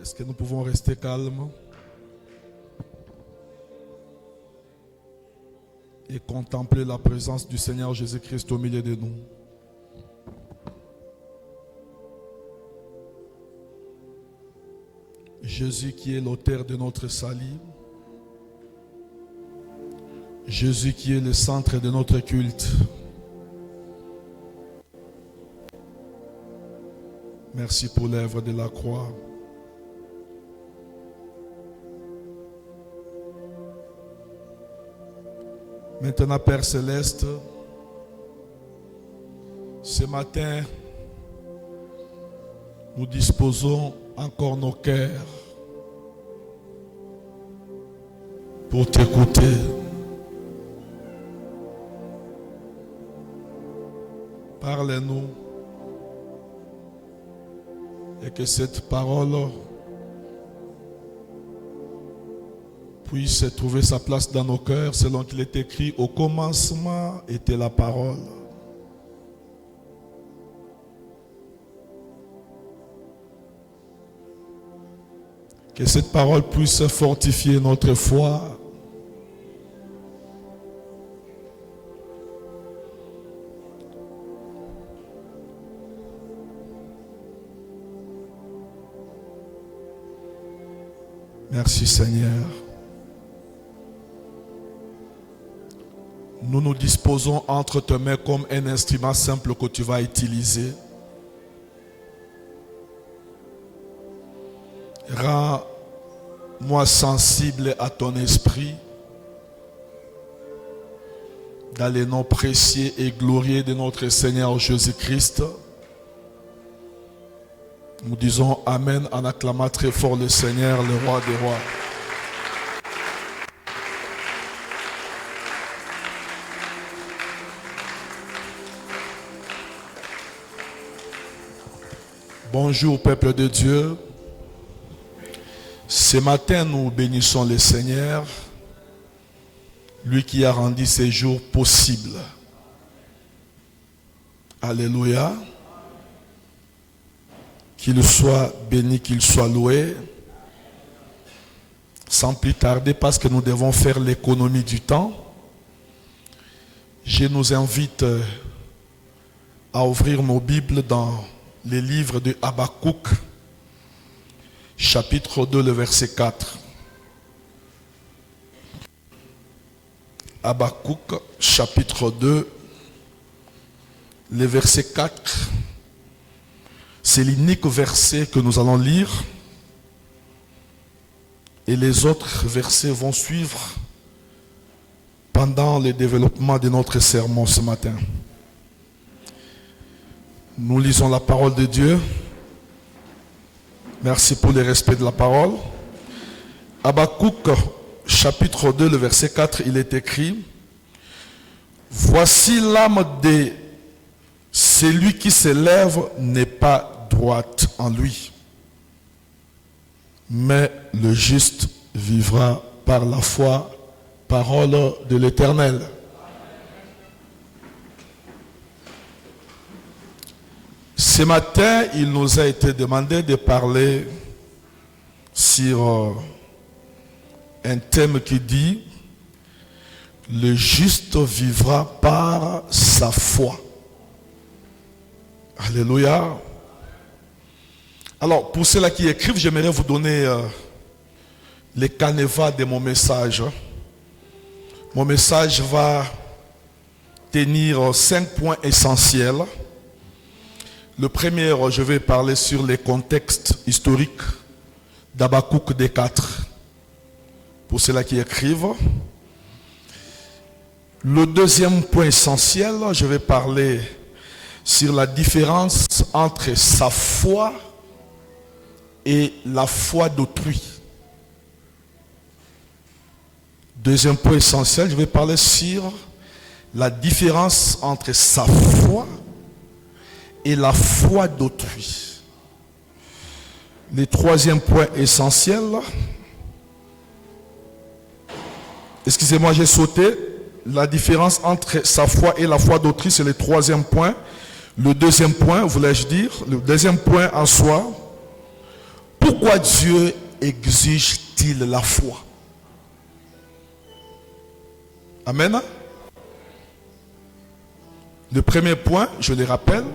Est-ce que nous pouvons rester calmes et contempler la présence du Seigneur Jésus-Christ au milieu de nous? Jésus qui est l'auteur de notre salut, Jésus qui est le centre de notre culte. Merci pour l'œuvre de la croix. Maintenant, Père Céleste, ce matin, nous disposons encore nos cœurs pour t'écouter. Parle-nous et que cette parole puisse trouver sa place dans nos cœurs selon qu'il est écrit: au commencement était la parole. Que cette parole puisse fortifier notre foi. Merci Seigneur. Nous nous disposons entre tes mains comme un instrument simple que tu vas utiliser. Rends-moi sensible à ton esprit, dans les noms précieux et glorieux de notre Seigneur Jésus-Christ. Nous disons Amen en acclamant très fort le Seigneur, le roi des rois. Bonjour peuple de Dieu. Ce matin, nous bénissons le Seigneur, lui qui a rendu ces jours possibles. Alléluia. Qu'il soit béni, qu'il soit loué. Sans plus tarder, parce que nous devons faire l'économie du temps, je nous invite à ouvrir nos Bibles dans les livres de Habakkuk, chapitre 2, le verset 4. Habakkuk, chapitre 2, le verset 4. C'est l'unique verset que nous allons lire. Et les autres versets vont suivre pendant le développement de notre sermon ce matin. Nous lisons la parole de Dieu. Merci pour le respect de la parole. Habakkuk, chapitre 2, le verset 4, il est écrit: voici l'âme de celui qui s'élève n'est pas droite en lui, mais le juste vivra par la foi. Parole de l'Éternel. Ce matin, il nous a été demandé de parler sur un thème qui dit: le juste vivra par sa foi. Alléluia. Alors, pour ceux-là qui écrivent, j'aimerais vous donner les canevas de mon message. Mon message va tenir 5 points essentiels. Le premier, je vais parler sur les contextes historiques d'Habakkuk des 4. Pour ceux-là qui écrivent. Le deuxième point essentiel, je vais parler sur la différence entre sa foi et la foi d'autrui. Deuxième point essentiel, je vais parler sur la différence entre sa foi et la foi d'autrui. Le troisième point essentiel, excusez-moi, j'ai sauté. La différence entre sa foi et la foi d'autrui, c'est le troisième point. Le deuxième point, voulais-je dire, le deuxième point en soi, pourquoi Dieu exige-t-il la foi? Amen. Le premier point, je le rappelle,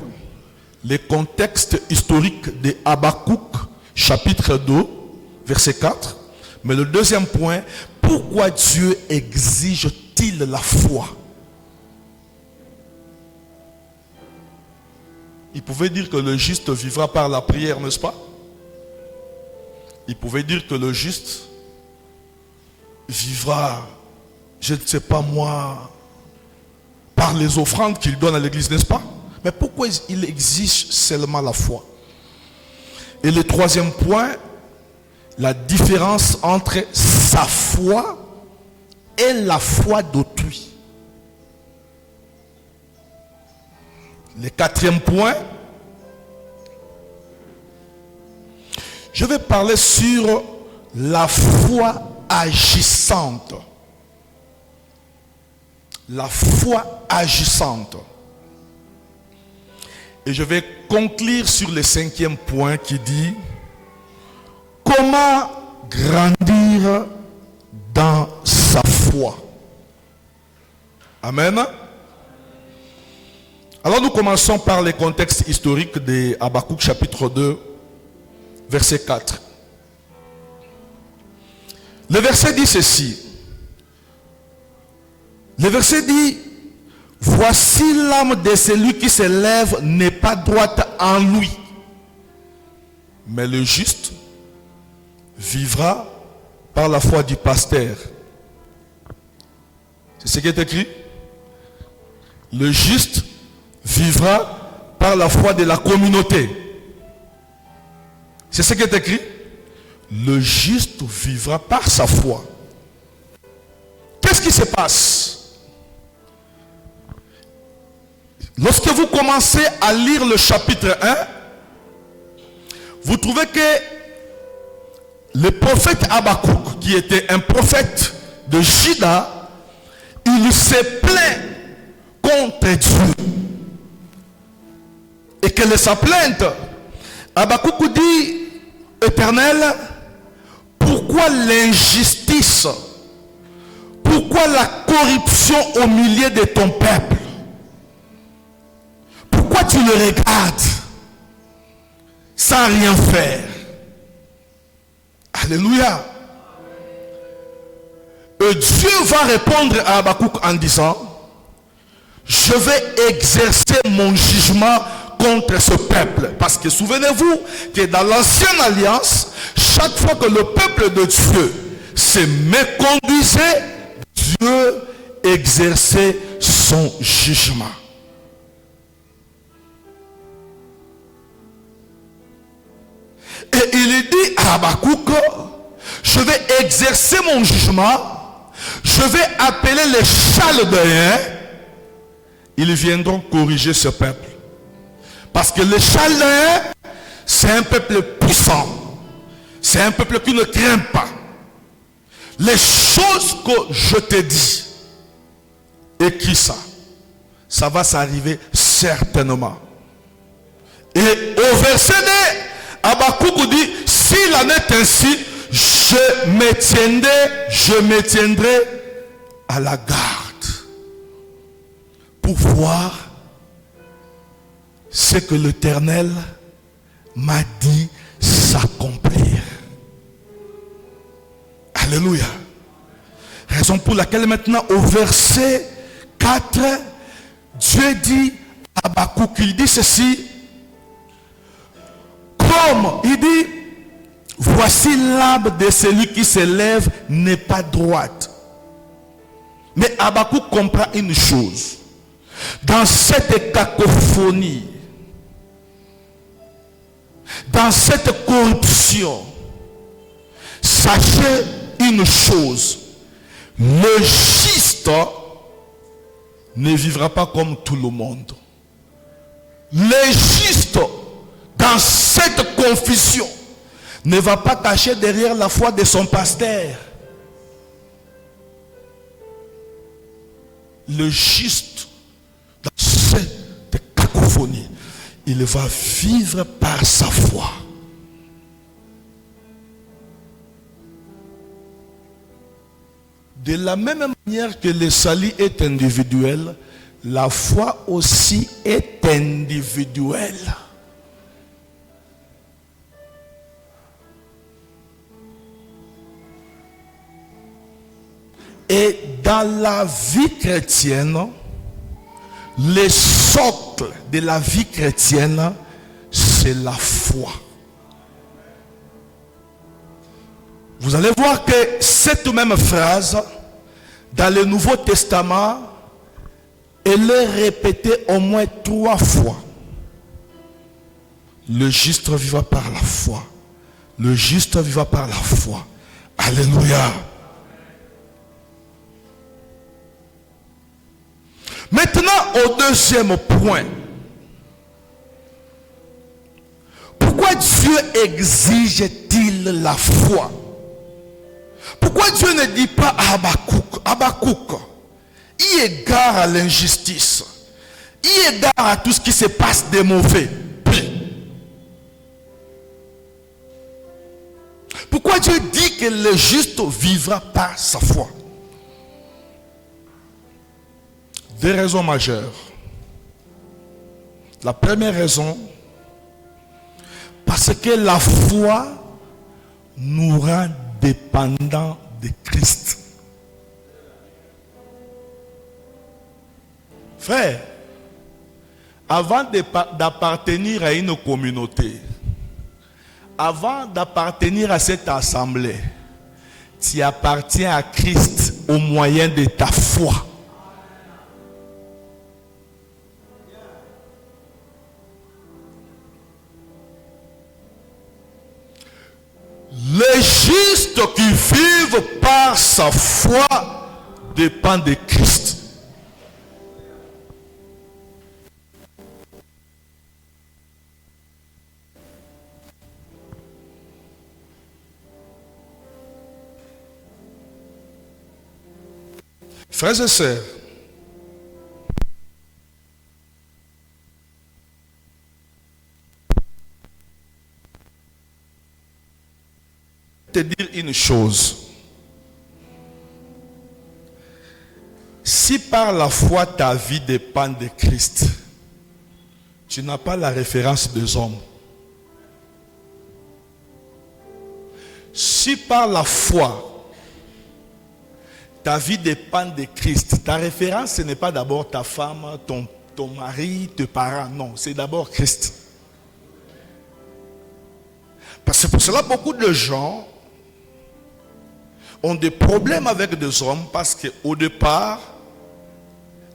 les contextes historiques de Habakkuk, chapitre 2, verset 4. Mais le deuxième point, pourquoi Dieu exige-t-il la foi? Il pouvait dire que le juste vivra par la prière, n'est-ce pas? Il pouvait dire que le juste vivra, je ne sais pas moi, par les offrandes qu'il donne à l'église, n'est-ce pas? Mais pourquoi il exige seulement la foi? Et le troisième point, la différence entre sa foi et la foi d'autrui. Le quatrième point, je vais parler sur la foi agissante. La foi agissante. Et je vais conclure sur le cinquième point qui dit comment grandir dans sa foi. Amen. Alors nous commençons par les contextes historiques de Habakkuk chapitre 2, verset 4. Le verset dit ceci. Le verset dit, voici l'âme de celui qui se lève n'est pas droite en lui, mais le juste vivra par la foi du pasteur. C'est ce qui est écrit. Le juste vivra par la foi de la communauté. C'est ce qui est écrit. Le juste vivra par sa foi. Qu'est-ce qui se passe? Lorsque vous commencez à lire le chapitre 1, vous trouvez que le prophète Habakkuk, qui était un prophète de Juda, il s'est plaint contre Dieu. Et quelle est sa plainte? Habakkuk dit, Éternel, pourquoi l'injustice? Pourquoi la corruption au milieu de ton peuple? Pourquoi tu le regardes sans rien faire? Alléluia. Et Dieu va répondre à Habakkuk en disant, je vais exercer mon jugement contre ce peuple. Parce que souvenez-vous que dans l'ancienne alliance, chaque fois que le peuple de Dieu se méconduisait, Dieu exerçait son jugement. Et il dit à Habakkuk, je vais exercer mon jugement, je vais appeler les Chaldéens, ils viendront corriger ce peuple. Parce que les Chaldéens, c'est un peuple puissant, c'est un peuple qui ne craint pas. Les choses que je te dis, écris ça, ça va s'arriver certainement. Et au verset 2, Habakkuk dit, s'il en est ainsi, je me tiendrai à la garde pour voir ce que l'Éternel m'a dit s'accomplir. Alléluia. Raison pour laquelle maintenant au verset 4, Dieu dit à Habakkuk, il dit ceci, comme il dit, voici l'âme de celui qui se lève n'est pas droite. Mais Habakkuk comprend une chose. Dans cette cacophonie, dans cette corruption, sachez une chose. Le juste ne vivra pas comme tout le monde. Le juste, dans cette confusion, ne va pas cacher derrière la foi de son pasteur. Le juste, dans cette cacophonie, il va vivre par sa foi. De la même manière que le salut est individuel, la foi aussi est individuelle. Et dans la vie chrétienne, le socle de la vie chrétienne, c'est la foi. Vous allez voir que cette même phrase, dans le Nouveau Testament, elle est répétée au moins 3 fois. Le juste vivra par la foi. Le juste vivra par la foi. Alléluia. Maintenant, au deuxième point. Pourquoi Dieu exige-t-il la foi? Pourquoi Dieu ne dit pas à Habakkuk, eu égard à l'injustice, eu égard à tout ce qui se passe de mauvais, pourquoi Dieu dit que le juste vivra par sa foi? 2 raisons majeures. La première raison, parce que la foi nous rend dépendants de Christ. Frère, avant d'appartenir à une communauté, avant d'appartenir à cette assemblée, tu appartiens à Christ au moyen de ta foi. Les justes qui vivent par sa foi dépendent de Christ. Frères et sœurs, te dire une chose. Si par la foi ta vie dépend de Christ, tu n'as pas la référence des hommes. Si par la foi ta vie dépend de Christ, ta référence ce n'est pas d'abord ta femme, ton mari, tes parents, non, c'est d'abord Christ. Parce que pour cela beaucoup de gens ont des problèmes avec des hommes parce qu'au départ,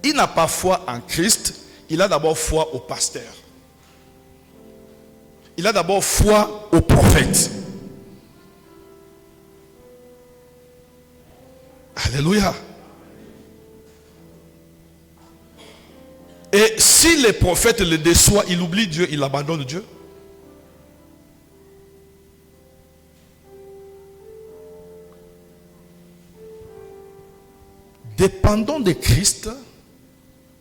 il n'a pas foi en Christ, il a d'abord foi au pasteur. Il a d'abord foi au prophète. Alléluia. Et si les prophètes le déçoivent, il oublie Dieu, il abandonne Dieu. Dépendons de Christ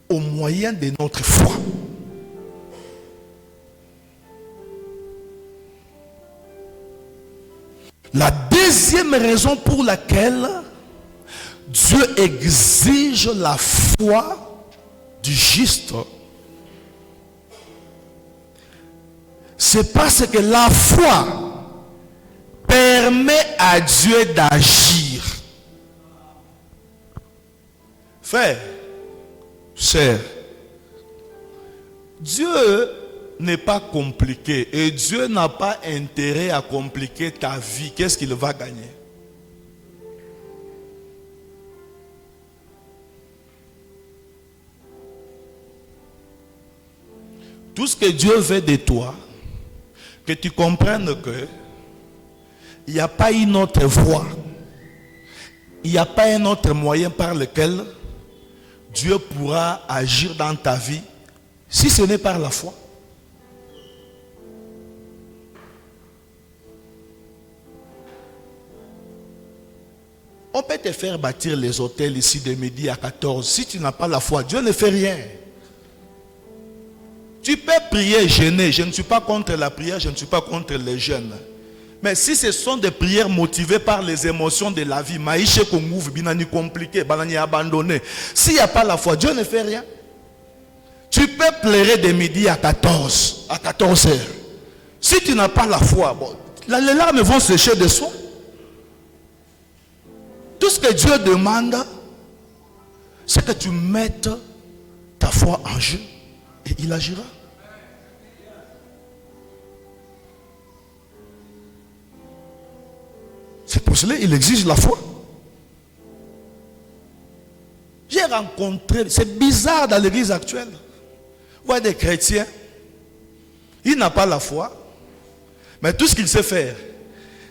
au moyen de notre foi. La deuxième raison pour laquelle Dieu exige la foi du juste, c'est parce que la foi permet à Dieu d'agir. Frère, cher, Dieu n'est pas compliqué et Dieu n'a pas intérêt à compliquer ta vie. Qu'est-ce qu'il va gagner? Tout ce que Dieu veut de toi, que tu comprennes que il n'y a pas une autre voie, il n'y a pas un autre moyen par lequel Dieu pourra agir dans ta vie si ce n'est par la foi. On peut te faire bâtir les hôtels ici de midi à 14. Si tu n'as pas la foi, Dieu ne fait rien. Tu peux prier, jeûner. Je ne suis pas contre la prière, je ne suis pas contre les jeûnes. Mais si ce sont des prières motivées par les émotions de la vie, maïché kongouf, binani compliqué, banani abandonné. S'il n'y a pas la foi, Dieu ne fait rien. Tu peux pleurer de midi à 14 heures. Si tu n'as pas la foi, bon, les larmes vont sécher de soi. Tout ce que Dieu demande, c'est que tu mettes ta foi en jeu et il agira. C'est pour cela qu'il exige la foi. J'ai rencontré, c'est bizarre dans l'église actuelle. Vous voyez des chrétiens, il n'a pas la foi, mais tout ce qu'il sait faire,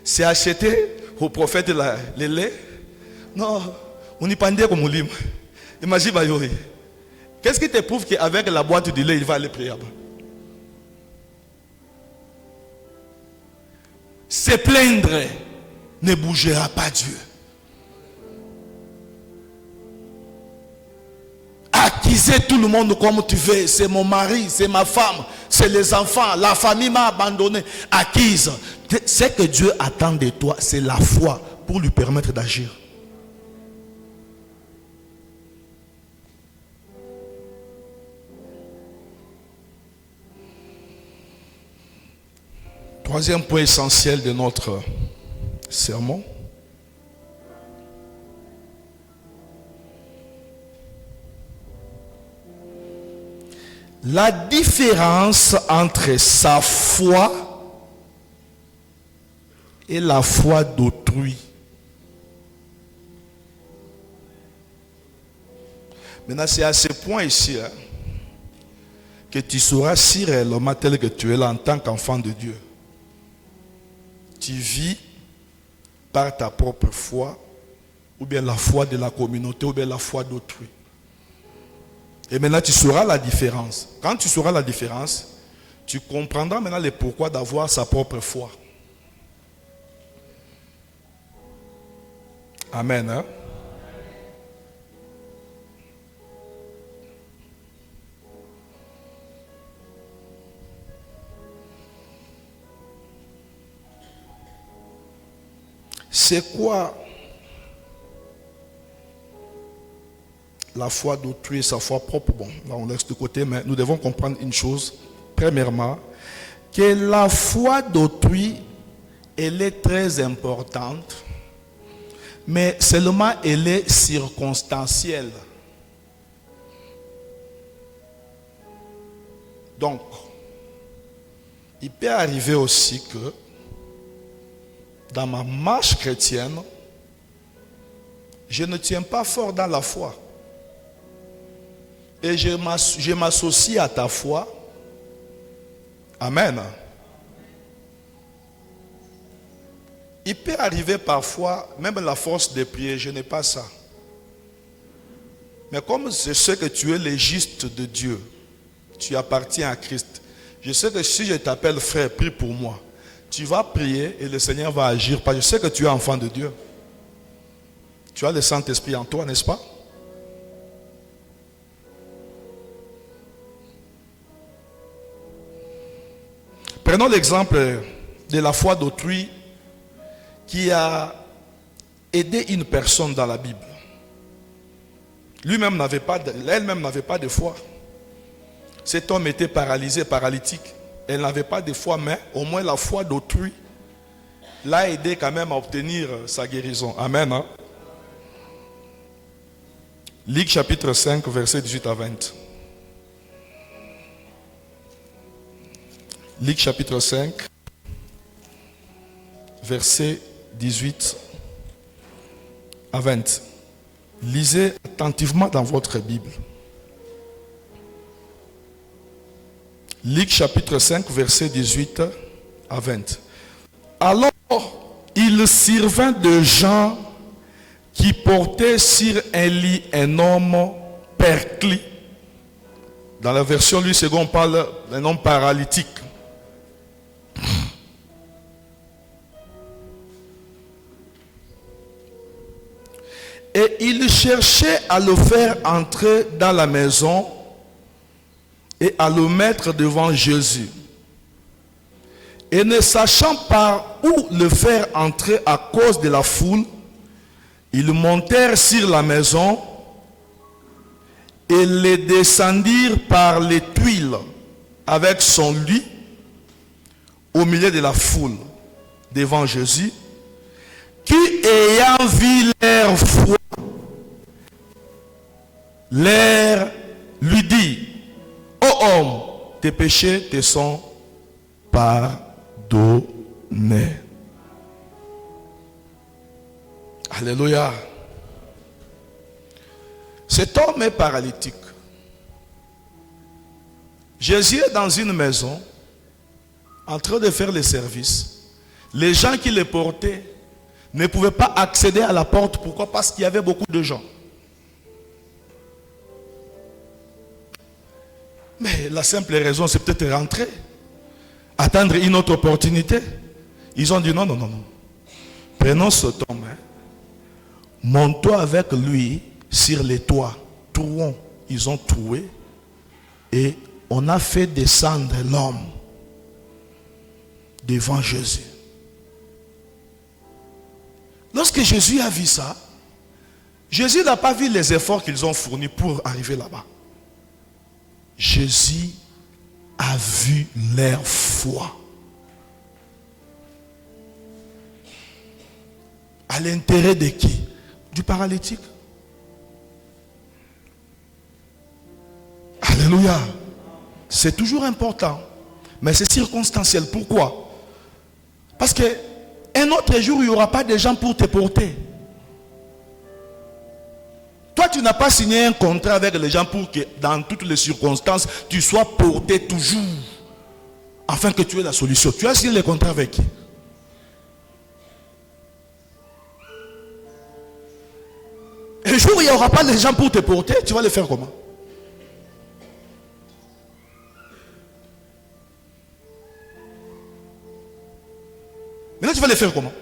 c'est acheter au prophète le lait. Non, on n'y pendait comme on imagine, qu'est-ce qui te prouve qu'avec la boîte de lait, il va aller prier? Se plaindre ne bougera pas Dieu. Accuser tout le monde comme tu veux. C'est mon mari, c'est ma femme, c'est les enfants, la famille m'a abandonné. Acquise. Ce que Dieu attend de toi, c'est la foi pour lui permettre d'agir. Troisième point essentiel de notre sermon. La différence entre sa foi et la foi d'autrui. Maintenant, c'est à ce point ici que tu sauras si réellement tel que tu es là en tant qu'enfant de Dieu. Tu vis par ta propre foi, ou bien la foi de la communauté, ou bien la foi d'autrui. Et maintenant, tu sauras la différence. Quand tu sauras la différence, tu comprendras maintenant le pourquoi d'avoir sa propre foi. Amen. Hein? C'est quoi la foi d'autrui et sa foi propre? Bon, là on laisse de côté, mais nous devons comprendre une chose. Premièrement, que la foi d'autrui, elle est très importante, mais seulement elle est circonstancielle. Donc, il peut arriver aussi que dans ma marche chrétienne, je ne tiens pas fort dans la foi. Et je m'associe à ta foi. Amen. Il peut arriver parfois, même la force de prier, je n'ai pas ça. Mais comme je sais que tu es le juste de Dieu, tu appartiens à Christ, je sais que si je t'appelle frère, prie pour moi. Tu vas prier et le Seigneur va agir. Parce que je sais que tu es enfant de Dieu. Tu as le Saint-Esprit en toi, n'est-ce pas? Prenons l'exemple de la foi d'autrui qui a aidé une personne dans la Bible. Elle-même n'avait pas de foi. Cet homme était paralysé, paralytique. Elle n'avait pas de foi, mais au moins la foi d'autrui l'a aidé quand même à obtenir sa guérison. Amen. Hein? Luc chapitre 5, verset 18 à 20. Luc chapitre 5, verset 18 à 20. Lisez attentivement dans votre Bible. Luc chapitre 5, verset 18 à 20. Alors, il survint de gens qui portaient sur un lit un homme perclus. Dans la version lui second, on parle d'un homme paralytique. Et il cherchait à le faire entrer dans la maison et à le mettre devant Jésus. Et ne sachant par où le faire entrer à cause de la foule, ils montèrent sur la maison et les descendirent par les tuiles avec son lit au milieu de la foule devant Jésus, qui ayant vu leur foi, lui dit: ô homme, tes péchés te sont pardonnés. Alléluia. Cet homme est paralytique. Jésus est dans une maison en train de faire le service. Les gens qui le portaient ne pouvaient pas accéder à la porte. Pourquoi? Parce qu'il y avait beaucoup de gens. Mais la simple raison, c'est peut-être rentrer, attendre une autre opportunité. Ils ont dit non, non, non, non. Prenons cet homme, montons avec lui sur les toits. Trouons. Ils ont trouvé et on a fait descendre l'homme devant Jésus. Lorsque Jésus a vu ça, Jésus n'a pas vu les efforts qu'ils ont fournis pour arriver là-bas. Jésus a vu leur foi. À l'intérêt de qui? Du paralytique. Alléluia. C'est toujours important, mais c'est circonstanciel. Pourquoi? Parce que un autre jour, il n'y aura pas de gens pour te porter. Toi, tu n'as pas signé un contrat avec les gens pour que dans toutes les circonstances, tu sois porté toujours, afin que tu aies la solution. Tu as signé le contrat avec qui? Un jour, il n'y aura pas de gens pour te porter, tu vas le faire comment? Maintenant, tu vas le faire comment?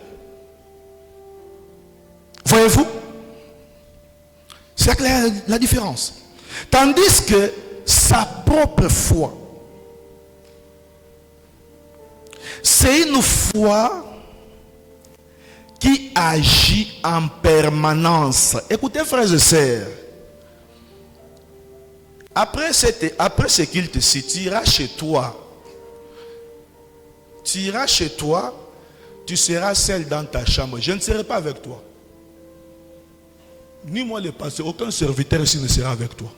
Voyez-vous? C'est la différence. Tandis que sa propre foi, c'est une foi qui agit en permanence. Écoutez, frères et sœurs, après ce qu'il te cite, tu iras chez toi. Tu iras chez toi, tu seras seul dans ta chambre. Je ne serai pas avec toi. Ni moi le pasteur, aucun serviteur ici ne sera avec toi.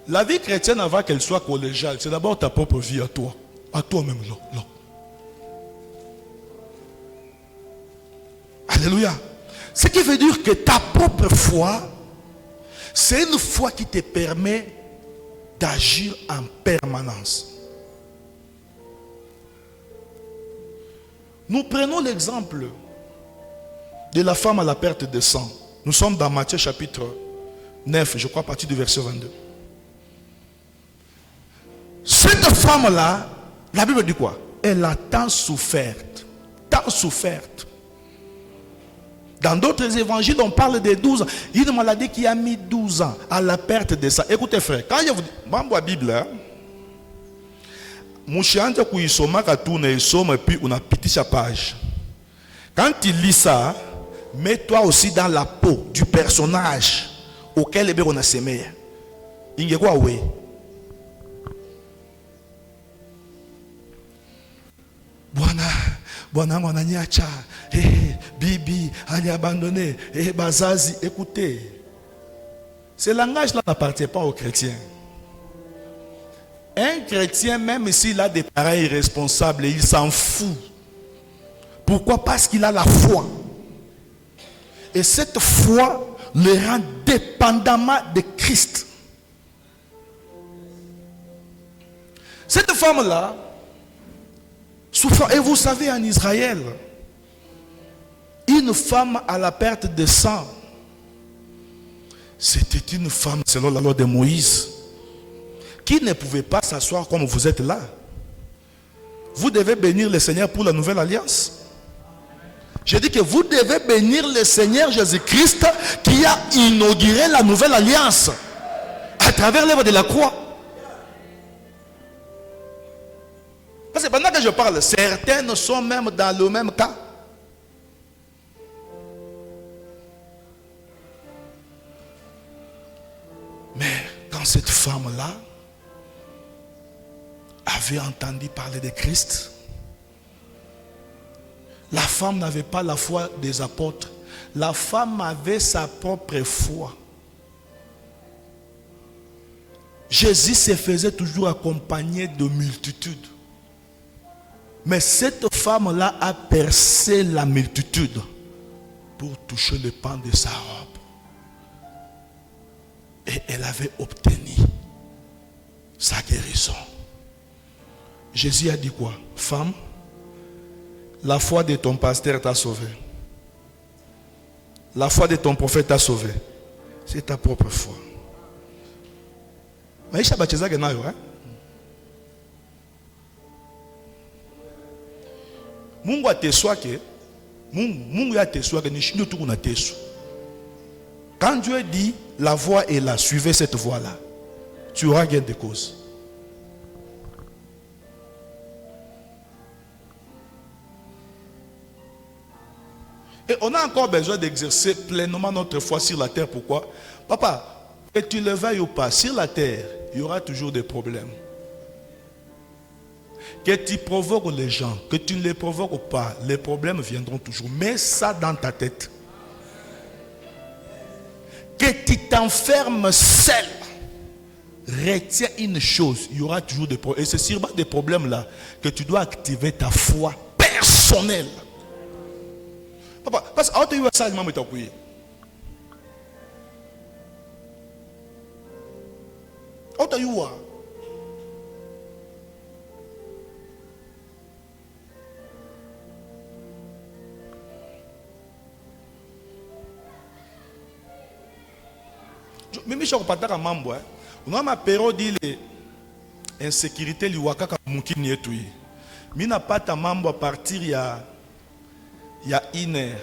La vie chrétienne, avant qu'elle soit collégiale, c'est d'abord ta propre vie à toi. À toi-même, là. Alléluia. Ce qui veut dire que ta propre foi, c'est une foi qui te permet d'agir en permanence. Nous prenons l'exemple de la femme à la perte de sang. Nous sommes dans Matthieu chapitre 9, je crois, à partir du verset 22. Cette femme-là, la Bible dit quoi? Elle a tant souffert. Tant souffert. Dans d'autres évangiles, on parle de 12 ans. Une maladie qui a mis 12 ans à la perte de sang. Écoutez frère, quand je vous dis, la Bible, Mouchiante qui soma katuna isoma et puis on a piti sa page. Quand tu lis ça, mets-toi aussi dans la peau du personnage auquel on a semé. Il y a quoi oui? Bwana nyacha, Bibi, allez abandonner, Bazazi, écoutez. Ce langage-là n'appartient pas aux chrétiens. Un chrétien, même s'il a des parents irresponsables, il s'en fout. Pourquoi? Parce qu'il a la foi. Et cette foi le rend dépendamment de Christ. Cette femme-là, souffrant, et vous savez en Israël, une femme à la perte de sang, c'était une femme selon la loi de Moïse, qui ne pouvait pas s'asseoir comme vous êtes là. Vous devez bénir le Seigneur pour la nouvelle alliance. Je dis que vous devez bénir le Seigneur Jésus-Christ qui a inauguré la nouvelle alliance à travers l'œuvre de la croix. Parce que pendant que je parle, certaines sont même dans le même cas. Mais quand cette femme-là avait entendu parler de Christ, la femme n'avait pas la foi des apôtres. La femme avait sa propre foi. Jésus se faisait toujours accompagner de multitudes. Mais cette femme-là a percé la multitude pour toucher le pan de sa robe. Et elle avait obtenu sa guérison. Jésus a dit quoi? Femme, la foi de ton pasteur t'a sauvé. La foi de ton prophète t'a sauvé. C'est ta propre foi. Mais il y a nayo, hein? Mungu ateswa ke Mungu ateswa ke nishindo tu kuna tesu. Quand Dieu dit la voie est là, suivez cette voie-là, tu auras gain de cause. Et on a encore besoin d'exercer pleinement notre foi sur la terre. Pourquoi? Papa, que tu le veuilles ou pas, sur la terre, il y aura toujours des problèmes. Que tu provoques les gens, que tu ne les provoques pas, les problèmes viendront toujours. Mets ça dans ta tête. Que tu t'enfermes seul. Retiens une chose, il y aura toujours des problèmes. Et c'est sûrement des problèmes là que tu dois activer ta foi personnelle. Papa, parce que tu as ça, je m'ai Mimi je repars à mambo. On a ma période de insécurité liwaka ka mukini yetu. Mina pata mambo à partir il y a une heure.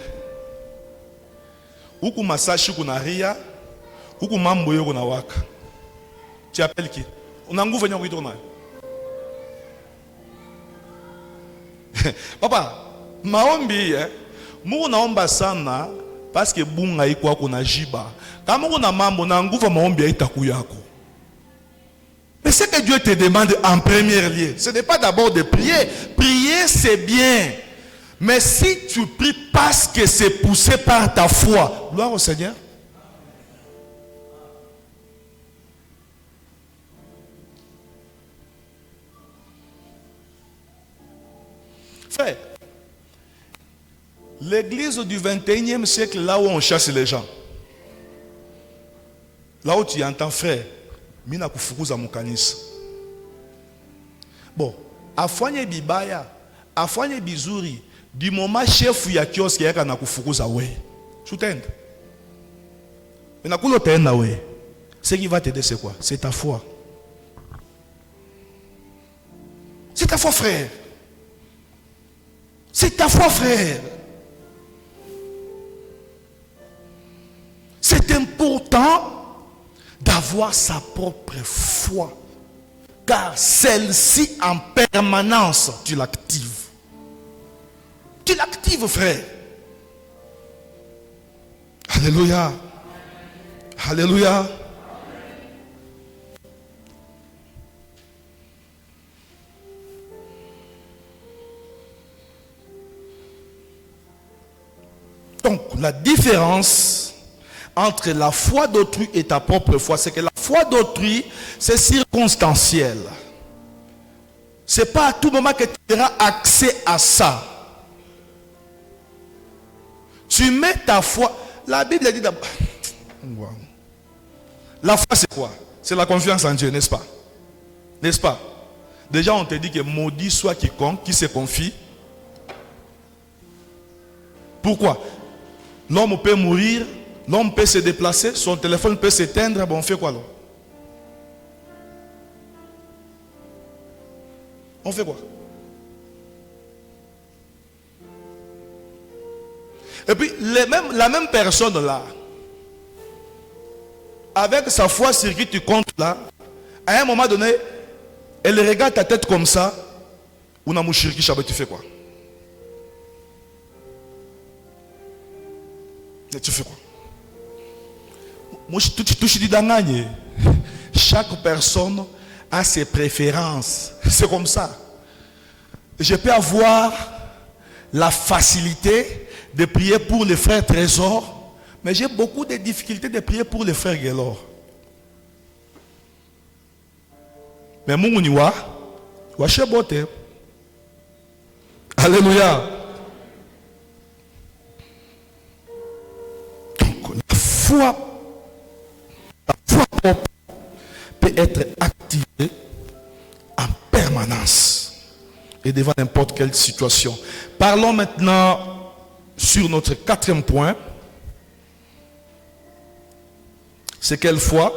Huku masashi kuna ria, huku mambo yo kuna waka. Tu appelles qui? On a nguvu nyongo itona. Papa, maombi Mungu naomba sana parce que bunga iko kuna jiba. Kama kuna mambo na nguvu maombi itakuyako. Mais ce que Dieu te demande en premier lieu, ce n'est pas d'abord de prier. Prier c'est bien. Mais si tu pries parce que c'est poussé par ta foi, gloire au Seigneur. Frère, l'église du 21e siècle, là où on chasse les gens, là où tu entends, frère, mina kufukuza mukanisa. Bon, afanye bibaya, afanye bizuri, du moment chef ya kioske yaka na kufukuza we. Soutende. Mais na kulo tena we. Ce qui va t'aider c'est quoi? C'est ta foi. C'est ta foi, frère. C'est ta foi, frère. C'est important d'avoir sa propre foi. Car celle-ci en permanence, tu l'actives. Tu l'actives, frère. Alléluia. Alléluia. Donc, la différence entre la foi d'autrui et ta propre foi, c'est que la foi d'autrui, c'est circonstanciel. Ce n'est pas à tout moment que tu auras accès à ça. Tu mets ta foi. La Bible dit d'abord. La foi, c'est quoi? C'est la confiance en Dieu, n'est-ce pas? N'est-ce pas? Déjà, on te dit que maudit soit quiconque qui se confie. Pourquoi? L'homme peut mourir, l'homme peut se déplacer, son téléphone peut s'éteindre. Bon, on fait quoi alors? On fait quoi? Et puis, la même personne là, avec sa foi sur qui tu comptes là, à un moment donné, elle regarde ta tête comme ça, Ou na mouchiriki chabé, tu fais quoi? Et tu fais quoi? Moi, je dis d'angagner. Chaque personne a ses préférences. C'est comme ça. Je peux avoir la facilité de prier pour les frères Trésor, mais j'ai beaucoup de difficultés de prier pour les frères Guélor. Mais mon uniwa, wache bote. Alléluia. Donc la foi peut être activée en permanence et devant n'importe quelle situation. Parlons maintenant sur notre quatrième point. C'est quelle foi?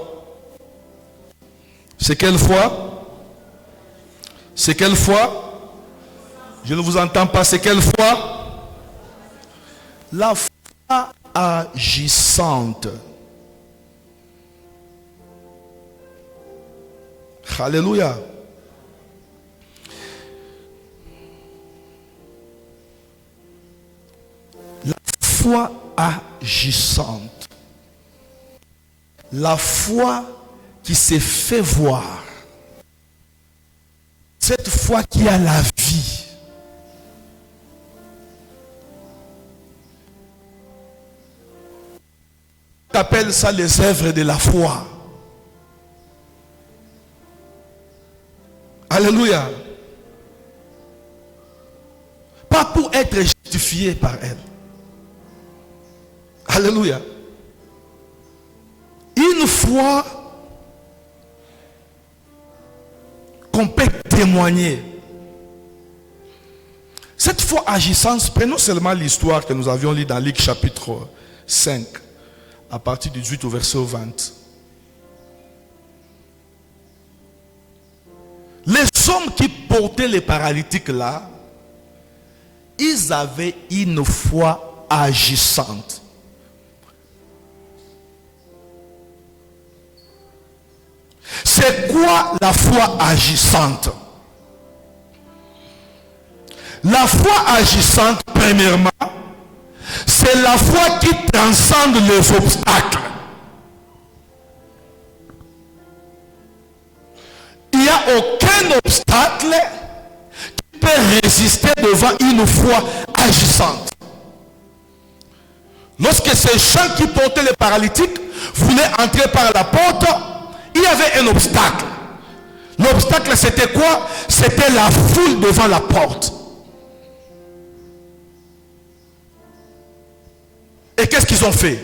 C'est quelle foi? C'est quelle foi? Je ne vous entends pas. C'est quelle foi? La foi agissante. Alléluia. La foi agissante. La foi qui s'est fait voir. Cette foi qui a la vie. On appelle ça les œuvres de la foi. Alléluia. Pas pour être justifié par elle. Alléluia. Une foi qu'on peut témoigner. Cette foi agissante, prenons seulement l'histoire que nous avions lue dans Luc chapitre 5, à partir du 18 au verset 20. Les hommes qui portaient les paralytiques là, ils avaient une foi agissante. C'est quoi la foi agissante? La foi agissante, premièrement, c'est la foi qui transcende les obstacles. Il n'y a aucun obstacle qui peut résister devant une foi agissante. Lorsque ces gens qui portaient les paralytiques voulaient entrer par la porte, il y avait un obstacle. L'obstacle c'était quoi? C'était la foule devant la porte. Et qu'est-ce qu'ils ont fait?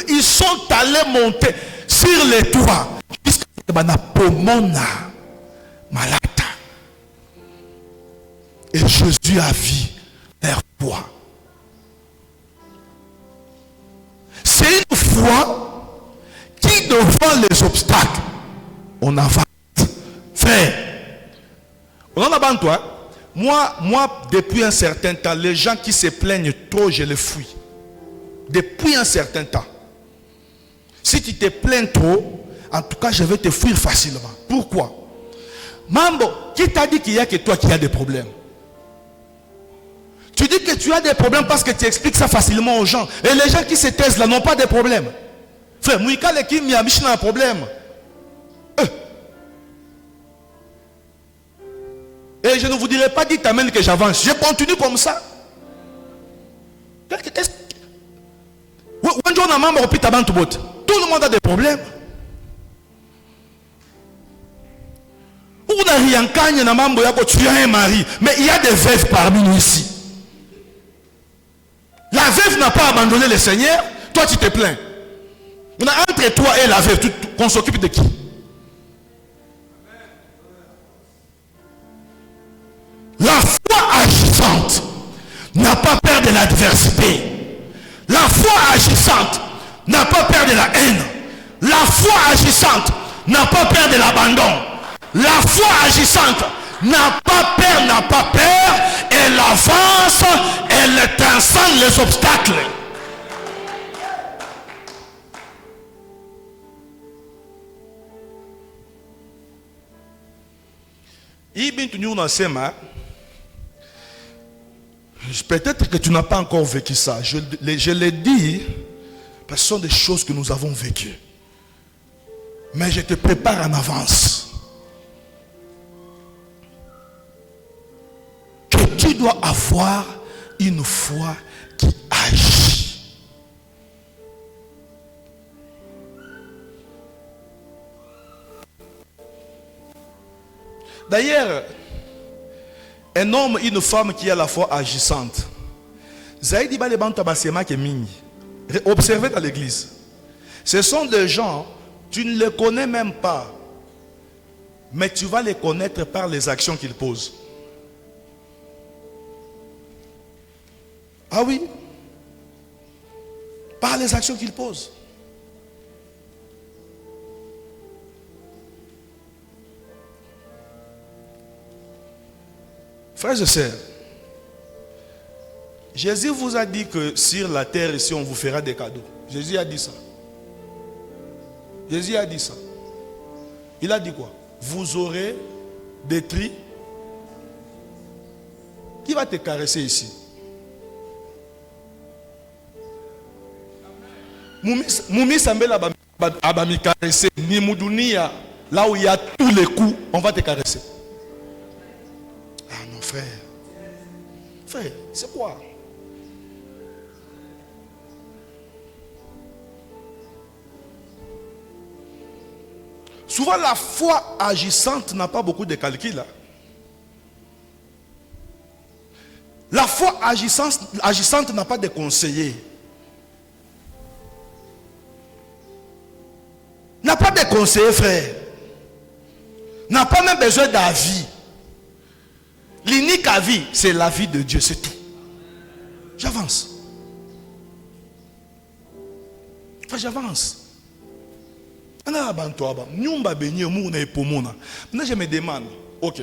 Ils sont allés monter sur les toits jusqu'à Malata. Et Jésus a vu leur foi. C'est une foi qui devant les obstacles, on avance. Frère, on en a toi. Moi, depuis un certain temps, les gens qui se plaignent trop, je les fuis. Depuis un certain temps. Si tu te plains trop, en tout cas, je vais te fuir facilement. Pourquoi? Mambo, qui t'a dit qu'il n'y a que toi qui as des problèmes? Tu dis que tu as des problèmes parce que tu expliques ça facilement aux gens. Et les gens qui se taisent là n'ont pas de problème. Frère, Mouika Lekim Miamichna a un problème. Et je ne vous dirai pas, dites amen que j'avance. Je continue comme ça. Tout le monde a des problèmes. On a rien qu'à mambo yako, tu as un mari. Mais il y a des veuves parmi nous ici. La veuve n'a pas abandonné le Seigneur. Toi tu te plains. On a entre toi et la veuve, qu'on s'occupe de qui? La foi agissante n'a pas peur de l'adversité. La foi agissante n'a pas peur de la haine. La foi agissante n'a pas peur de l'abandon. La foi agissante n'a pas peur, elle avance, elle transcende les obstacles. Peut-être que tu n'as pas encore vécu ça. Je l'ai dit, parce que ce sont des choses que nous avons vécues. Mais je te prépare en avance. Que tu dois avoir une foi qui agit. D'ailleurs, un homme et une femme qui a la foi agissante. Observez dans l'église. Ce sont des gens, tu ne les connais même pas. Mais tu vas les connaître par les actions qu'ils posent. Ah oui? Par les actions qu'ils posent. Frères et sœurs, Jésus vous a dit que sur la terre ici on vous fera des cadeaux. Jésus a dit ça. Jésus a dit ça. Il a dit quoi? Vous aurez des tris. Qui va te caresser ici? Moumi Sambela Abami caresser. Ni Moudounia, là où il y a tous les coups, on va te caresser. Ah non, frère. Frère, c'est quoi? Souvent, la foi agissante n'a pas beaucoup de calculs. Hein? La foi agissante n'a pas de conseillers. N'a pas de conseillers, frère. N'a pas même besoin d'avis. L'unique avis, c'est l'avis de Dieu, c'est tout. J'avance. Enfin, j'avance. Je me demande, ok,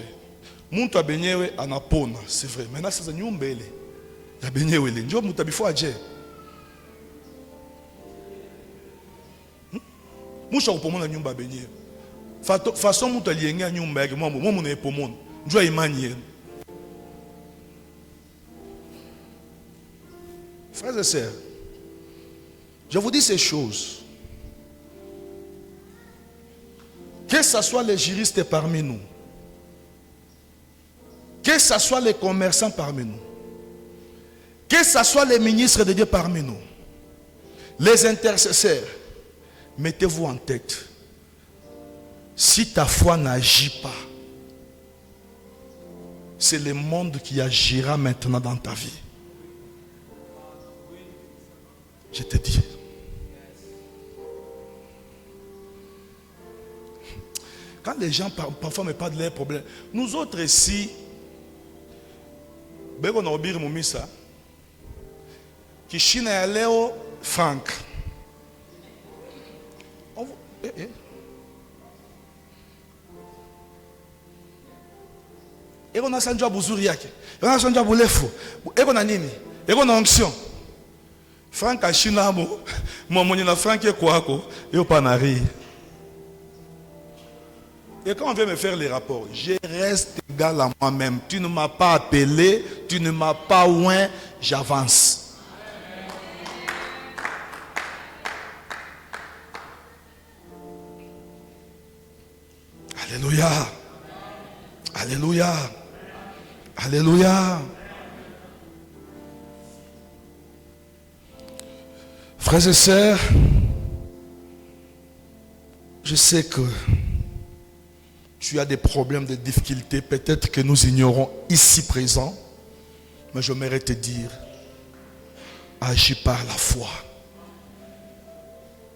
c'est vrai. Maintenant, c'est façon frères et sœurs, je vous dis ces choses. Que ce soit les juristes parmi nous, que ce soit les commerçants parmi nous, que ce soit les ministres de Dieu parmi nous, les intercesseurs, mettez-vous en tête. Si ta foi n'agit pas, c'est le monde qui agira maintenant dans ta vie. Je te dis. Quand les gens parfois me parlent de leurs problèmes, nous autres ici, on a oublié mon missa, qui chine à Léo Franck. Et on a senti à Bouzuriak, on a senti à Boulefo, et on a nini, et on a onction. Franck a chine à moi, mon Franck est quoi, et au panari. Et quand on vient me faire les rapports, je reste égal à moi-même. Tu ne m'as pas appelé, tu ne m'as pas oint, j'avance. Alléluia. Alléluia. Alléluia. Frères et sœurs, je sais que tu as des problèmes, des difficultés, peut-être que nous ignorons ici présent, mais j'aimerais te dire, agis par la foi.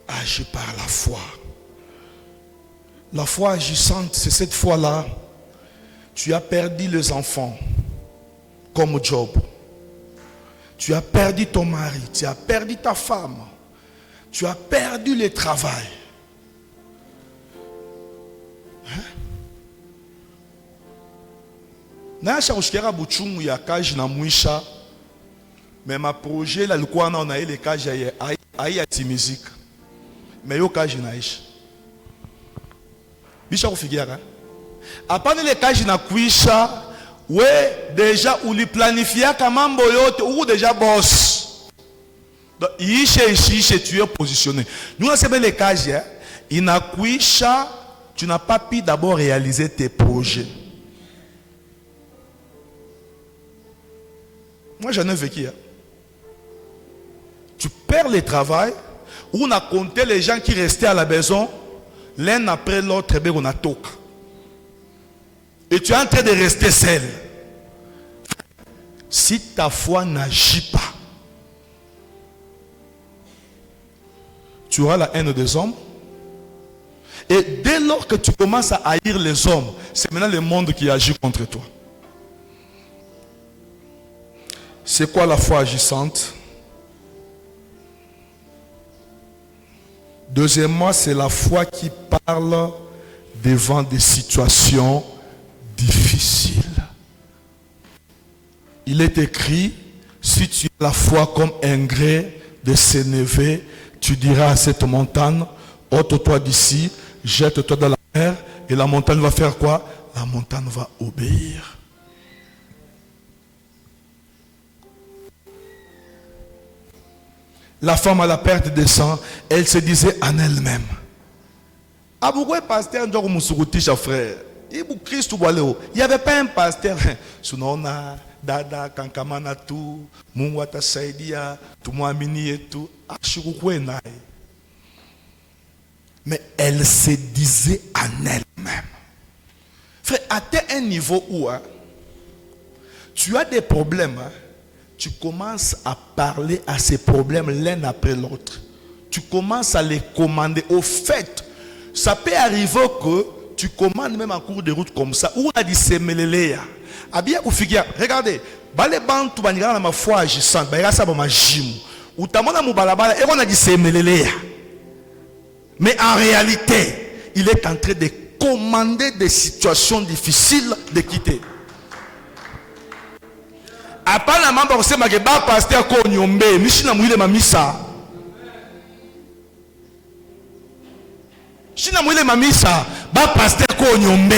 Agis par la foi. La foi agissante, c'est cette foi-là. Tu as perdu les enfants, comme Job. Tu as perdu ton mari, tu as perdu ta femme, tu as perdu le travail. Naasha kushikera buchungu ya kaji na mwisha. Mais ma projet la likuwa na ile kaji ya musique. Mais yo kaji naisha. Bisha kufikiaka. Apane le kaji na kuisha, ouais, déjà, ou lui planifia kamambo yote, ou déjà boss. Donc, ici, tu es positionné. Nous, on sait bien les kaji, hein. Il n'a kuisha, tu n'as pas pu d'abord réaliser tes projets. Moi, j'en ai vécu. Hein. Tu perds le travail, où on a compté les gens qui restaient à la maison, l'un après l'autre, on a toqué. Et tu es en train de rester seul. Si ta foi n'agit pas, tu auras la haine des hommes. Et dès lors que tu commences à haïr les hommes, c'est maintenant le monde qui agit contre toi. C'est quoi la foi agissante? Deuxièmement, c'est la foi qui parle devant des situations difficiles. Il est écrit, si tu as la foi comme un grès de s'élever, tu diras à cette montagne, ôte-toi d'ici, jette-toi dans la mer, et la montagne va faire quoi? La montagne va obéir. La femme à la perte de sang, elle se disait en elle-même. Ah, pourquoi pasteur Ndjoko Moussoukoutisha frère? Il n'y avait pas un pasteur. Sunona, Dada, Kankamana, tout, Mungwata Saidia, tout Mouamini et tout. Mais elle se disait en elle-même. Frère, atteint un niveau où tu as des problèmes. Tu commences à parler à ces problèmes l'un après l'autre. Tu commences à les commander. Au fait, ça peut arriver que tu commandes même en cours de route comme ça. Où on a dit semeleleya. Regardez. Bale bantu banigana na ma foi agissante. Baira sa ba majimu. Utamona mubalabala et on a dit semeleleya. Mais en réalité, il est en train de commander des situations difficiles de quitter. Apana mamba kusema ke ba pasteur ko nyombe mishina mwile mamisa. Shina mwile mamisa ba pasteur ko nyombe.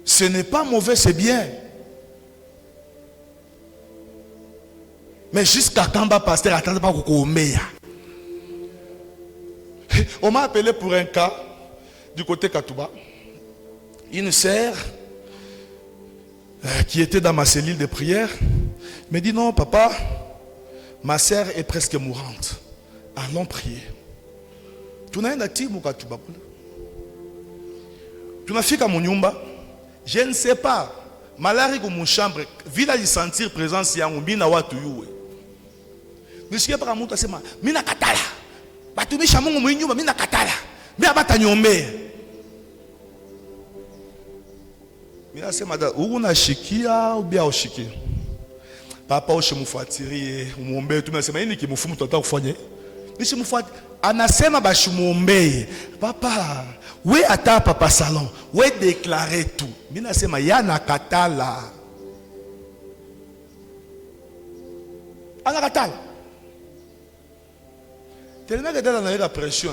Ce n'est pas mauvais, c'est bien. Mais jusqu'à quand ba pasteur attend pas ko meya. On m'a appelé pour un cas du côté Katouba. Une sœur qui était dans ma cellule de prière me dit non papa, ma sœur est presque mourante. Allons prier. Tu n'as rien à dire, tu n'as fait qu'à mon nyumba. Je ne sais pas. Malari dans mon chambre, villa de sentir présence ya mbina watu yuwe. Monsieur par amour c'est ma mina katala. Batumi chamungu mu nyumba mina katala. Mais abata nyombe. Mina sema da una shikia ou bien ushiki. Papa ushimufuatilie umuombe tu nasema nini kimfumu tutataka kufanya? Nishimufuati anasema bashimuombe. Papa, we ata papa salon, we déclarer tout. Mina sema yana katala. Ana katala. Tellement que dans la pression.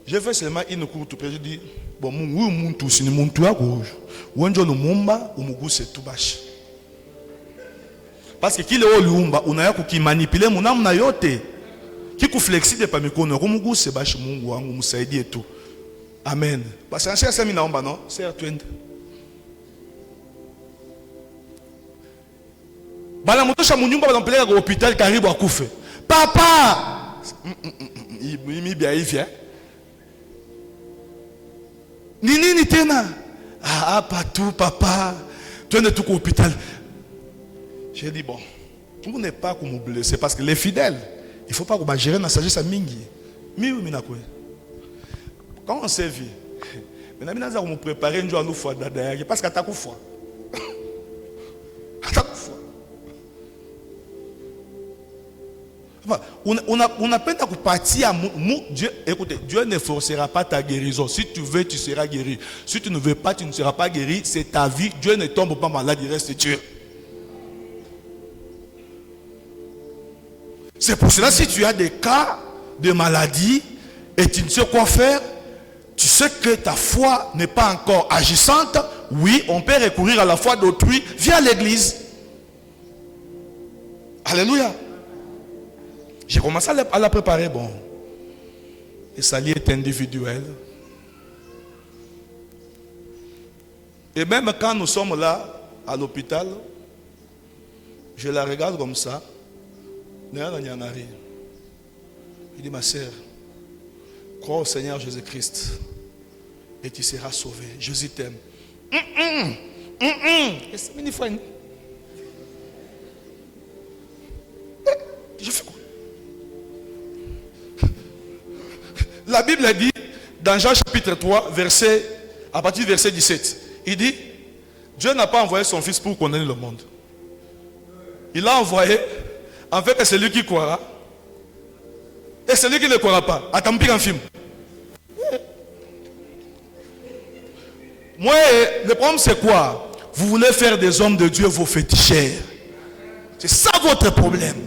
J'ai fait seulement une courte période. Je dis, bon, mon tout, c'est mon tout à gauche. Ou un jour, nous mumba, ou mon c'est tout bâche. Parce que qui est au lumba, on a qui manipule mon âme na yote. Qui est flexible, pas me connaître. Ou mon goût, c'est bâche, mon goût, mon saïdi et tout. Amen. Parce que c'est un cher mina omba, non? C'est un twin. Bala moto cha munyumba, on peut aller à l'hôpital, karibu à koufe. Papa! Il m'y bien, il vient. Nini tena. Ah, pas tout, papa. Tu es tout au hôpital. J'ai dit, bon, vous n'êtes pas comme vous blessez. Parce que les fidèles, il ne faut pas qu'on gérer la sagesse à Mingi. Quand on s'est vu, maintenant, nous avons préparé une journée à nous fois derrière. Parce qu'à ta coup, foi. On a peine à partir à Dieu. Écoutez, Dieu ne forcera pas ta guérison. Si tu veux, tu seras guéri. Si tu ne veux pas, tu ne seras pas guéri. C'est ta vie. Dieu ne tombe pas malade, il reste Dieu. C'est pour cela, si tu as des cas de maladie, et tu ne sais quoi faire, tu sais que ta foi n'est pas encore agissante, oui, on peut recourir à la foi d'autrui via l'église. Alléluia. J'ai commencé à la préparer, bon. Et ça est individuel. Et même quand nous sommes là, à l'hôpital, je la regarde comme ça. Il dit, ma sœur, crois au Seigneur Jésus-Christ et tu seras sauvé. Jésus t'aime. Je fais quoi? La Bible dit, dans Jean chapitre 3, à partir du verset 17, il dit, Dieu n'a pas envoyé son Fils pour condamner le monde. Il l'a envoyé, en fait, c'est celui qui croira. Et celui qui ne croira pas. Attends, pire un film. Moi, le problème c'est quoi? Vous voulez faire des hommes de Dieu vos féticheurs. C'est ça votre problème.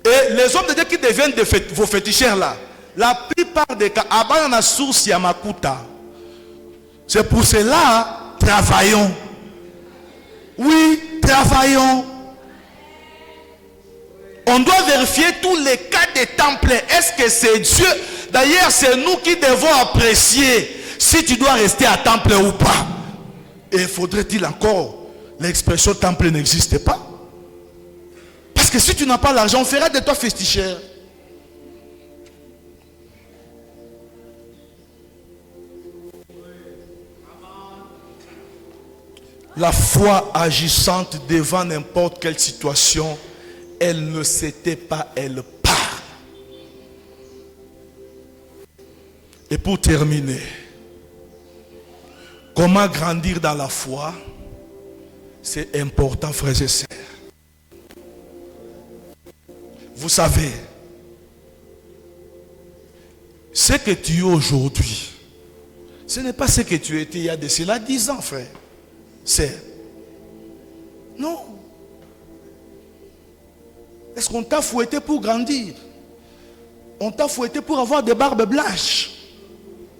Et les hommes de Dieu qui deviennent vos féticheurs là, la plupart des cas, avant la source Yamakuta. C'est pour cela, travaillons. Oui, travaillons. On doit vérifier tous les cas des templaires. Est-ce que c'est Dieu? D'ailleurs, c'est nous qui devons apprécier si tu dois rester à temple ou pas. Et faudrait-il encore, l'expression temple n'existe pas? Parce que si tu n'as pas l'argent, on fera de toi festichère. La foi agissante devant n'importe quelle situation, elle ne s'était pas, elle part. Et pour terminer, comment grandir dans la foi? C'est important, frères et sœurs. Vous savez, ce que tu es aujourd'hui, ce n'est pas ce que tu étais il y a de cela 10 ans, frère. C'est non. Est-ce qu'on t'a fouetté pour grandir? On t'a fouetté pour avoir des barbes blanches.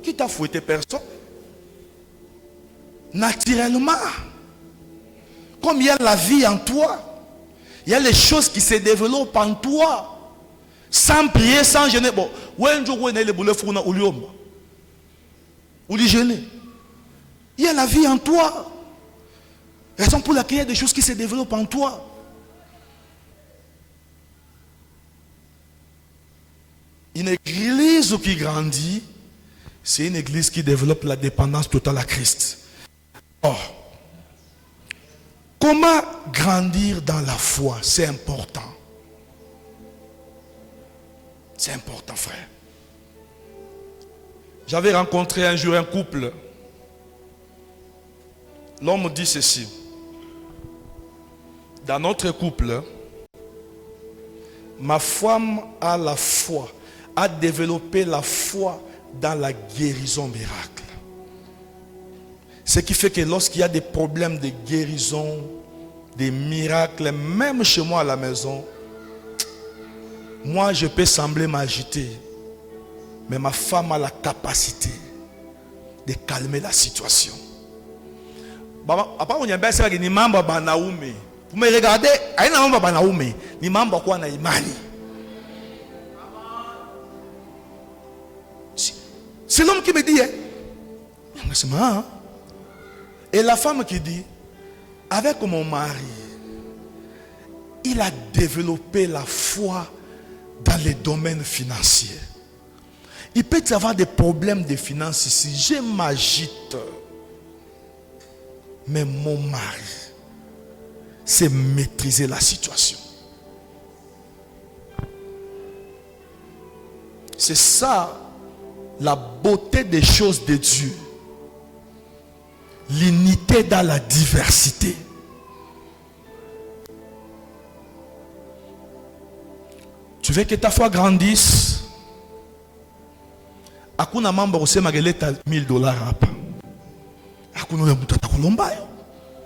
Qui t'a fouetté? Personne. Naturellement. Comme il y a la vie en toi, il y a les choses qui se développent en toi. Sans prier, sans gêner. Bon, il y a la vie en toi. Raison pour laquelle il y a des choses qui se développent en toi. Une église qui grandit, c'est une église qui développe la dépendance totale à Christ. Or, comment grandir dans la foi? C'est important. C'est important, frère. J'avais rencontré un jour un couple. L'homme dit ceci. Dans notre couple, ma femme a la foi, a développé la foi dans la guérison miracle. Ce qui fait que lorsqu'il y a des problèmes de guérison, des miracles, même chez moi à la maison, moi je peux sembler m'agiter, mais ma femme a la capacité de calmer la situation. Vous me regardez, c'est l'homme qui me dit, hein? Et la femme qui dit, avec mon mari, il a développé la foi dans les domaines financiers. Il peut y avoir des problèmes de finances ici. Je m'agite. Mais mon mari c'est maîtriser la situation. C'est ça la beauté des choses de Dieu. L'unité dans la diversité. Tu veux que ta foi grandisse? Akuna mamba kusema geleta $1000 hapa. Akuna ule mtu atakulomba yo.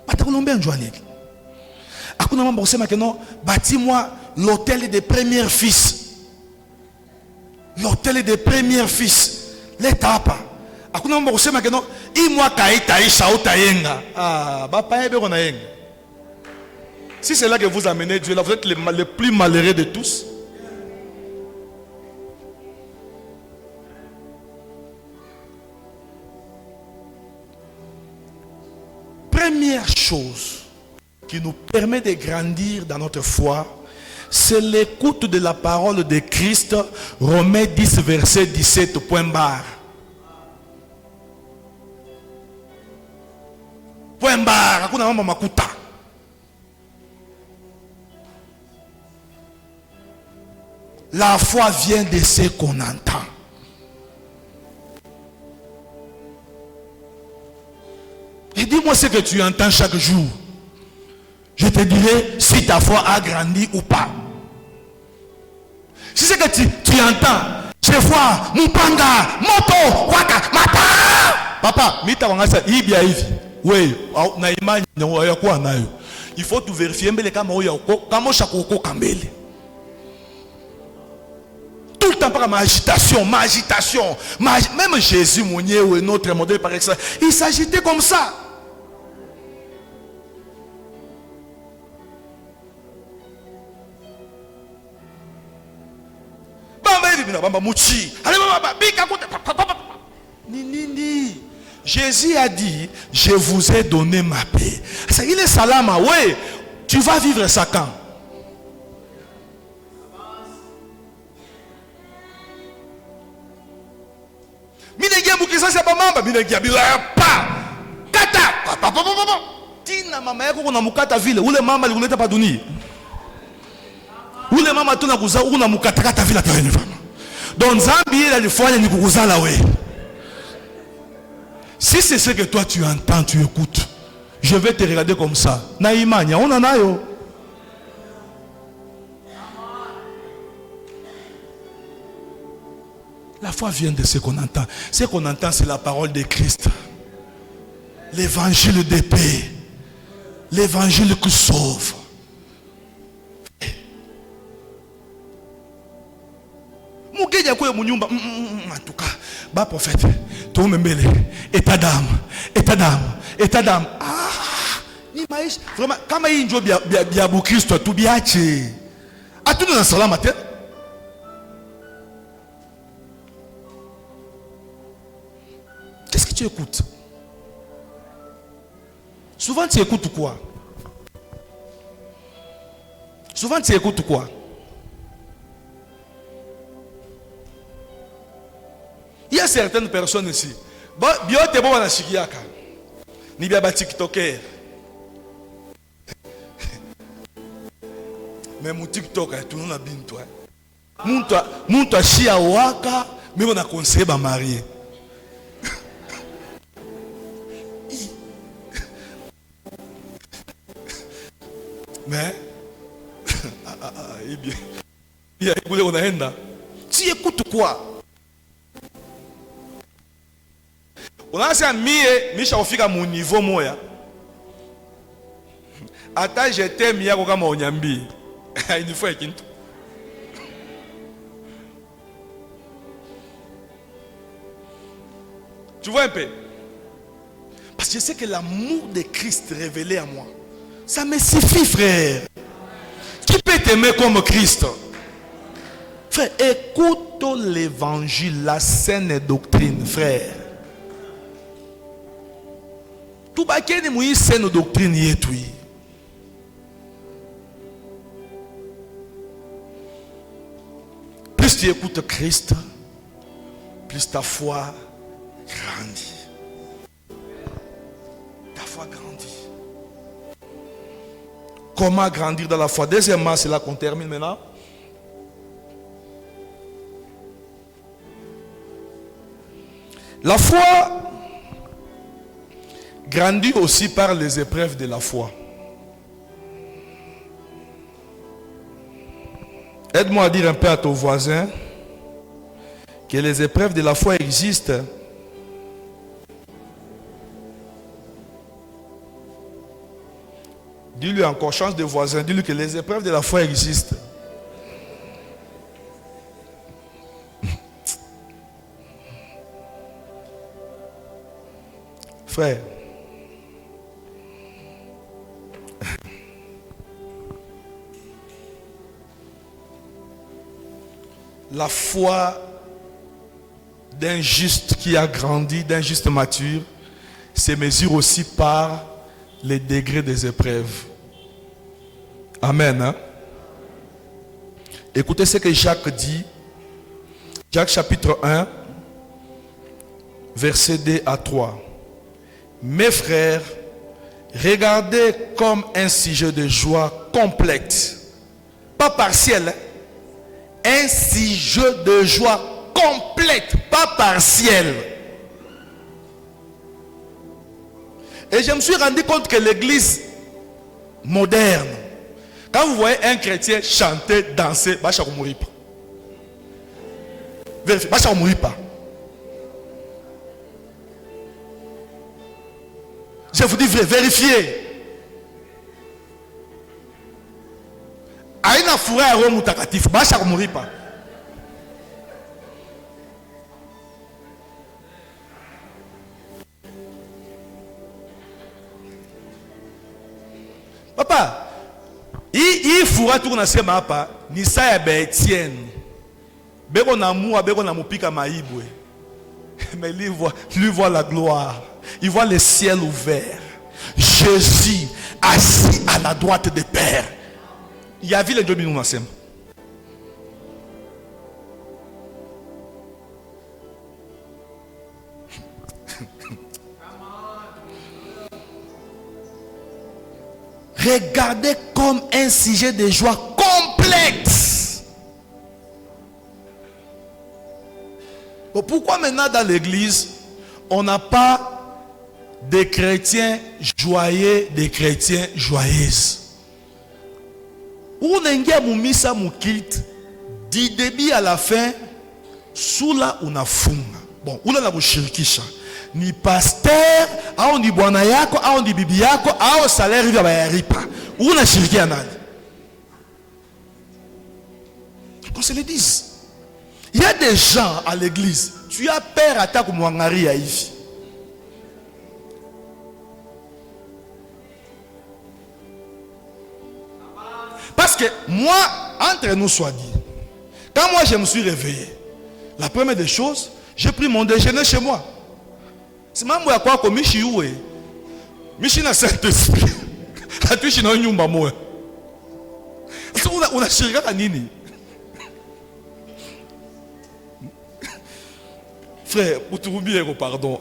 Atakulomba njwani. Akuna mamba kusema que non, bâtis-moi l'hôtel des premiers fils. l'hôtel des premiers fils. L'étape. Akuna mbo kusema keno imwa kaita isha utayenga. Ah, bapa ebe kona yenga. Si c'est là que vous amenez Dieu, là vous êtes le plus malheureux de tous. Première chose qui nous permet de grandir dans notre foi, c'est l'écoute de la parole de Christ. Romains 10, verset 17, point barre. Point barre. Hakuna mambo makuta. La foi vient de ce qu'on entend. Et dis-moi ce que tu entends chaque jour. Je te dirai si ta foi a grandi ou pas. Si c'est que tu entends, je vois Mupanga, Moto, Waka, Mata. Papa, mita wangasa ibia hivi. Oui, na imani ya kuwa nayo. Il faut tout vérifier mbele kama oya kama shakoko kambele. Tout le temps par ma agitation. Même Jésus, notre modèle par exemple, il s'agitait comme ça. Jésus a dit, je vous ai donné ma paix. Il est salama, oui. Tu vas vivre ça quand? Tina mama yako kuna mukata vile ule mama alikuleta pa dunia. Ule mama tuna kuzaa una mukata kata vile atawene fama. Donc Zambi il alifanya ni kukuzala we. Si c'est ce que toi tu entends, tu écoutes, je vais te regarder comme ça. Na imani on en a yo. La foi vient de ce qu'on entend. Ce qu'on entend, c'est la parole de Christ. L'évangile de paix. L'évangile qui sauve. En tout cas, bah prophète, tout le monde état d'âme. Ah, vraiment, quand il y a un Christ, tout bien. À tout dans salam matin. Qu'est-ce que tu écoutes? Souvent tu écoutes quoi? Il y a certaines personnes ici. Biote bon na shikiaka. Ni bia ba TikToker. Mais mon TikTok tout na binto. Muntu ashia waka, mais on a conseillé ba marier. Mais tu écoutes quoi? On a dit Misha ofika mon niveau moya. Ata j'étais miya koka monyambi. Il faut ekintu. Tu vois un peu? Parce que je sais que l'amour de Christ révélé à moi, ça me suffit, frère. Qui peut t'aimer comme Christ? Frère, écoute l'évangile, la saine doctrine, frère. Tout bas qui est une saine doctrine, y est oui. Plus tu écoutes Christ, plus ta foi grandit. Ta foi grandit. Comment grandir dans la foi? Deuxièmement, c'est là qu'on termine maintenant. La foi grandit aussi par les épreuves de la foi. Aide-moi à dire un peu à ton voisin que les épreuves de la foi existent. Dis-lui encore, change de voisin, dis-lui que les épreuves de la foi existent. Frère, la foi d'un juste qui a grandi, d'un juste mature, se mesure aussi par les degrés des épreuves. Amen. Hein? Écoutez ce que Jacques dit. Jacques chapitre 1, versets 2 à 3. Mes frères, regardez comme un sujet de joie complète, pas partiel, un sujet de joie complète, pas partiel. Et je me suis rendu compte que l'église moderne, quand vous voyez un chrétien chanter, danser, bacha ne mourir pas. Vérifiez, bacha ne mourir pas. Je vous dis vrai, vérifiez. Aïna fourré à Rome mutakatif, bacha ne mourir pas. Papa, il fura tout na sema pa ni sa ya Etienne. Beko na mua, beko na mupika maibwe. Mais lui voit la gloire. Il voit le ciel ouvert. Jésus assis à la droite des pères. Il y a vu les 2 minutes na sema. Regardez comme un sujet de joie complexe. Bon, pourquoi maintenant dans l'église, on n'a pas des chrétiens joyeux, des chrétiens joyeuses? On a un culte du début à la fin, sous là on a funga. Bon, on a la shirikisha. Ni pasteur, au ni bwana yako, au ni bibi yako, au salaire vya bayaripa. Unashirikia nani? Qu'on se le dise. Il y a des gens à l'église, tu as peur à ta kumwangari ya hivi. Parce que moi, entre nous soit dit, quand moi je me suis réveillé, la première des choses, j'ai pris mon déjeuner chez moi. C'est même moi quoi comme Michi oué. Michi na Saint-Esprit. La tuishi na nyumba moya. Sasa unashirika nini? Frère, uturubie ko pardon.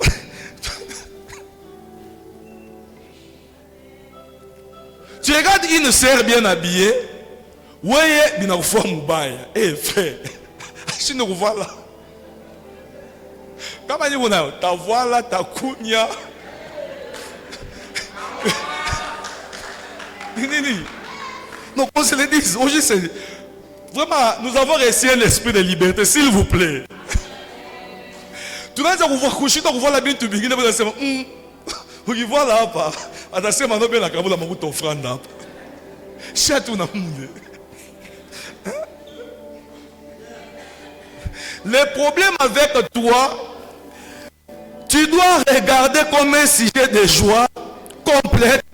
Tu regardes une sœur bien habillée, ouais, bina kufua mubaya. Eh frère, achine kuvala. Kama ni una ta voila ta kunya. Non, qu'on se le dise. Aujourd'hui, c'est vraiment, nous avons reçu un esprit de liberté, s'il vous plaît. Tu n'as pas voir coucher, tu vois la bien tu begin, tu vois là, pas. Attention, maintenant, bien la cabole, la mamou t'offrande. Chatou na moule. Le problème avec toi, tu dois regarder comme un sujet de joie complète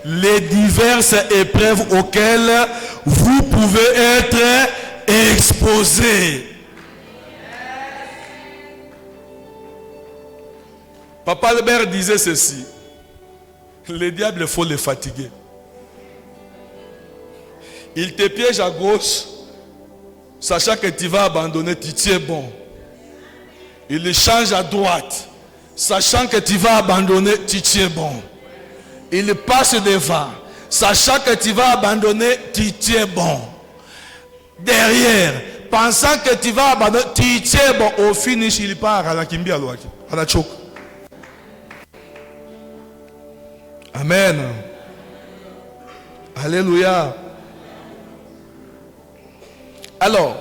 les diverses épreuves auxquelles vous pouvez être exposés. Papa Albert disait ceci: le diable, il faut le fatiguer. Il te piège à gauche, sachant que tu vas abandonner, tu tiens bon. Il le change à droite, sachant que tu vas abandonner, tu tiens bon. Il passe devant, sachant que tu vas abandonner, tu tiens bon. Derrière, pensant que tu vas abandonner, tu tiens bon. Au finish, il part à la kimbi à la choc. Amen. Alléluia. Alors,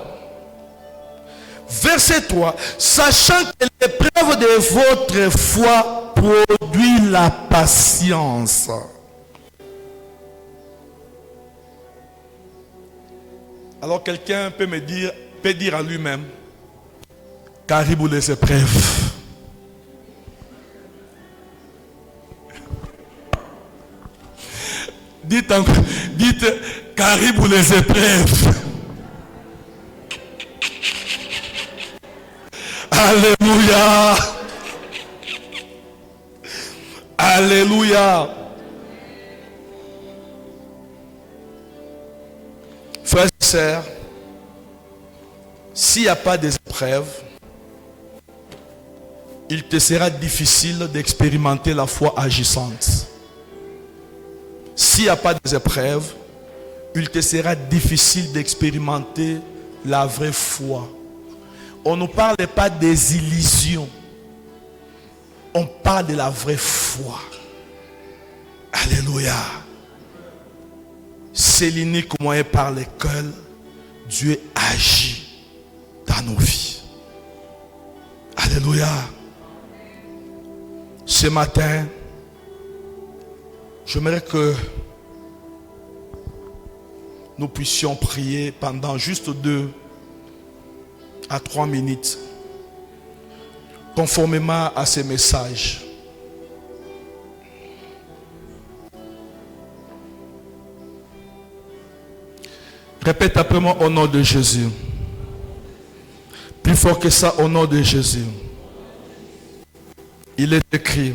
verset 3, sachant que l'épreuve de votre foi produit la patience. Alors quelqu'un peut dire à lui-même, caribou les épreuves. Dites caribou les épreuves. Alléluia. Alléluia. Frères et sœurs, s'il n'y a pas d'épreuves, il te sera difficile d'expérimenter la foi agissante. S'il n'y a pas d'épreuves, il te sera difficile d'expérimenter la vraie foi. On ne parle pas des illusions. On parle de la vraie foi. Alléluia. C'est l'unique moyen par lequel Dieu agit dans nos vies. Alléluia. Ce matin, j'aimerais que nous puissions prier pendant juste 2 à 3 minutes, conformément à ces messages. Répète après moi au nom de Jésus. Plus fort que ça, au nom de Jésus. Il est écrit,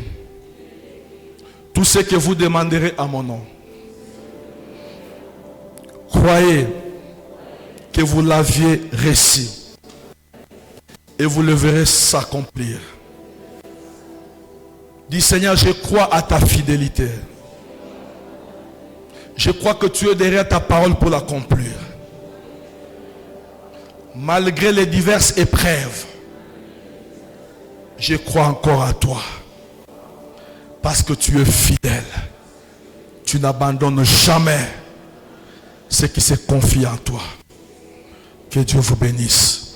tout ce que vous demanderez à mon nom, croyez que vous l'aviez reçu et vous le verrez s'accomplir. Dis Seigneur, je crois à ta fidélité. Je crois que tu es derrière ta parole pour l'accomplir. Malgré les diverses épreuves, je crois encore à toi. Parce que tu es fidèle. Tu n'abandonnes jamais ce qui se confie en toi. Que Dieu vous bénisse.